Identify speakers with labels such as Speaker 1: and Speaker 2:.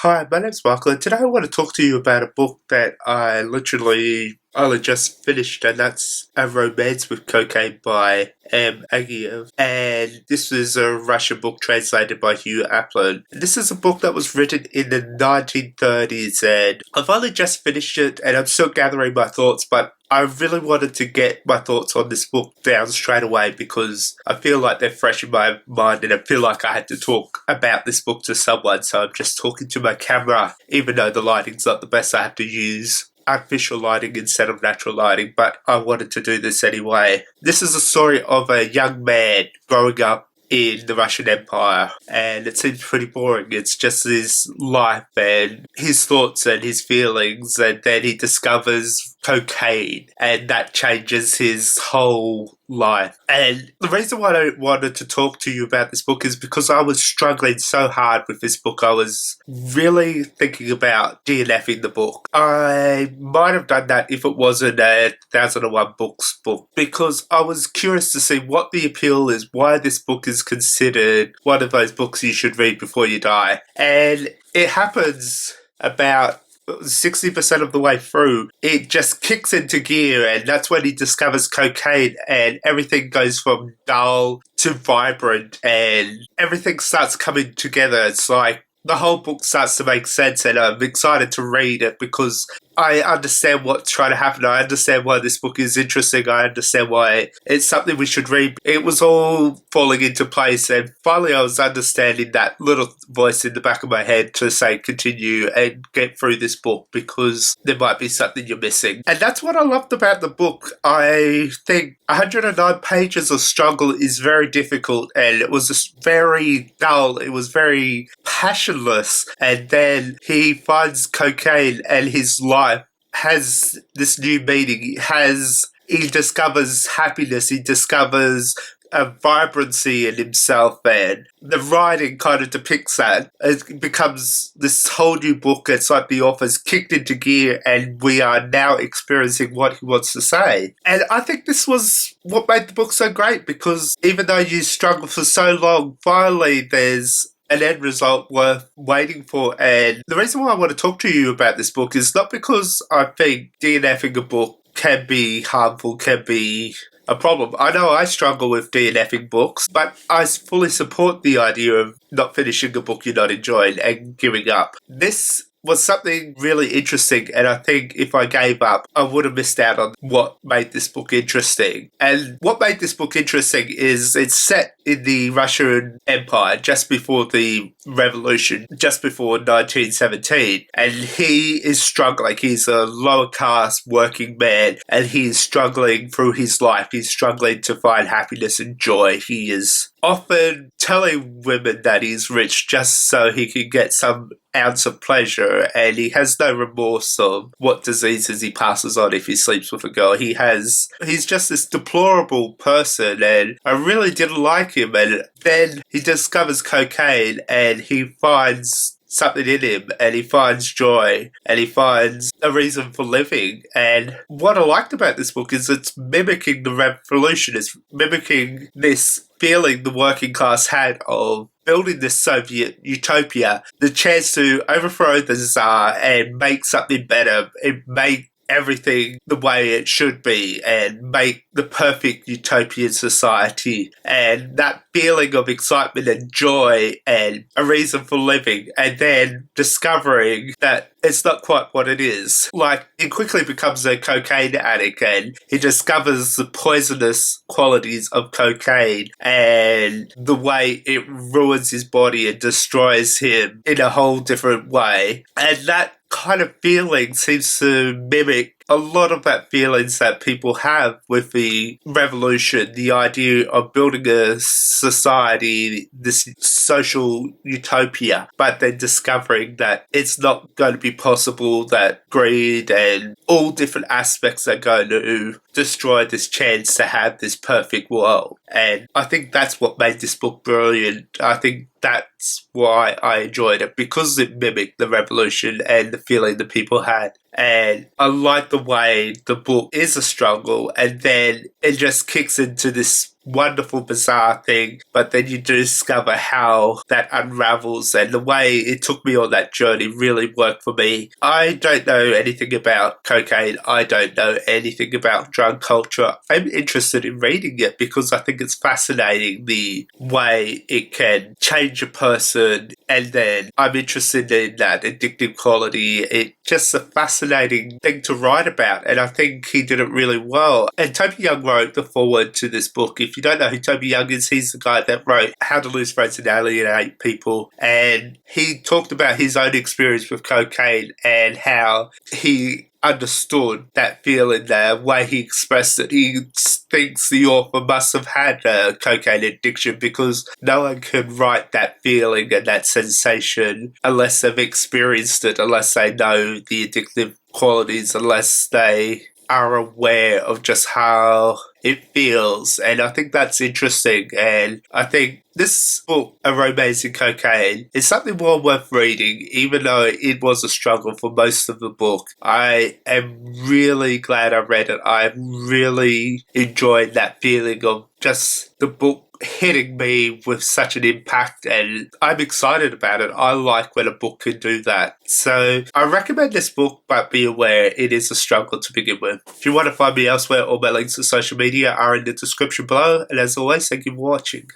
Speaker 1: Hi, my name's Michael, and today I want to talk to you about a book that I literally only just finished, and that's A Romance with Cocaine by M. Agiev. And this is a Russian book translated by Hugh Applin. This is a book that was written in the 1930s, and I've only just finished it, and I'm still gathering my thoughts, but I really wanted to get my thoughts on this book down straight away because I feel like they're fresh in my mind and I feel like I had to talk about this book to someone, so I'm just talking to my camera. Even though the lighting's not the best, I have to use artificial lighting instead of natural lighting, but I wanted to do this anyway. This is a story of a young man growing up in the Russian Empire, and it seems pretty boring. It's just his life and his thoughts and his feelings, and then he discovers cocaine, and that changes his whole life. And the reason why I wanted to talk to you about this book is because I was struggling so hard with this book. I was really thinking about DNFing the book. I might have done that if it wasn't a 1001 Books book, because I was curious to see what the appeal is, why this book is considered one of those books you should read before you die. And it happens about 60% of the way through. It just kicks into gear, and that's when he discovers cocaine, and everything goes from dull to vibrant, and everything starts coming together. It's like the whole book starts to make sense, and I'm excited to read it because I understand what's trying to happen. I understand why this book is interesting. I understand why it's something we should read. It was all falling into place, and finally I was understanding that little voice in the back of my head to say continue and get through this book because there might be something you're missing. And that's what I loved about the book. I think 109 pages of struggle is very difficult, and it was just very dull. It was very passionless, and then he finds cocaine and his life has this new meaning. He discovers happiness, he discovers a vibrancy in himself, and the writing kind of depicts that. It becomes this whole new book. It's like the author's kicked into gear and we are now experiencing what he wants to say. And I think this was what made the book so great, because even though you struggle for so long, finally there's an end result worth waiting for. And the reason why I want to talk to you about this book is not because I think DNFing a book can be harmful, can be a problem. I know I struggle with DNFing books, but I fully support the idea of not finishing a book you're not enjoying and giving up. This was something really interesting, and I think if I gave up, I would have missed out on what made this book interesting. And what made this book interesting is it's set in the Russian Empire just before the revolution, just before 1917, and he is struggling. He's a lower caste working man, and he's struggling through his life. He's struggling to find happiness and joy. He is often telling women that he's rich just so he can get some ounce of pleasure, and he has no remorse of what diseases he passes on if he sleeps with a girl. He's just this deplorable person, and I really didn't like him. And then he discovers cocaine and he finds something in him, and he finds joy, and he finds a reason for living. And what I liked about this book is it's mimicking the revolution, it's mimicking this feeling the working class had of building this Soviet utopia, the chance to overthrow the Tsar and make something better, and make everything the way it should be, and make the perfect utopian society. And that feeling of excitement and joy and a reason for living, and then discovering that it's not quite what it is. Like, he quickly becomes a cocaine addict, and he discovers the poisonous qualities of cocaine and the way it ruins his body and destroys him in a whole different way. And that kind of feeling seems to mimic a lot of that feelings that people have with the revolution, the idea of building a society, this social utopia, but then discovering that it's not going to be possible, that greed and all different aspects are going to destroy this chance to have this perfect world. And I think that's what made this book brilliant. I think that's why I enjoyed it, because it mimicked the revolution and the feeling that people had. And I like the way the book is a struggle, and then it just kicks into this wonderful, bizarre thing, but then you discover how that unravels, and the way it took me on that journey really worked for me. I don't know anything about cocaine. I don't know anything about drug culture. I'm interested in reading it because I think it's fascinating the way it can change a person, and then I'm interested in that addictive quality. It's just a fascinating thing to write about, and I think he did it really well. And Toby Young wrote the foreword to this book. If you don't know who Toby Young is, he's the guy that wrote How to Lose Friends and Alienate People, and he talked about his own experience with cocaine and how he understood that feeling, the way he expressed it. He thinks the author must have had a cocaine addiction because no one can write that feeling and that sensation unless they've experienced it, unless they know the addictive qualities, unless they are aware of just how it feels. And I think that's interesting. And I think this book, A Romance in Cocaine, is something well worth reading, even though it was a struggle for most of the book. I am really glad I read it. I really enjoyed that feeling of just the book hitting me with such an impact, and I'm excited about it. I like when a book can do that. So I recommend this book, but be aware it is a struggle to begin with. If you want to find me elsewhere, all my links to social media are in the description below, and as always, thank you for watching.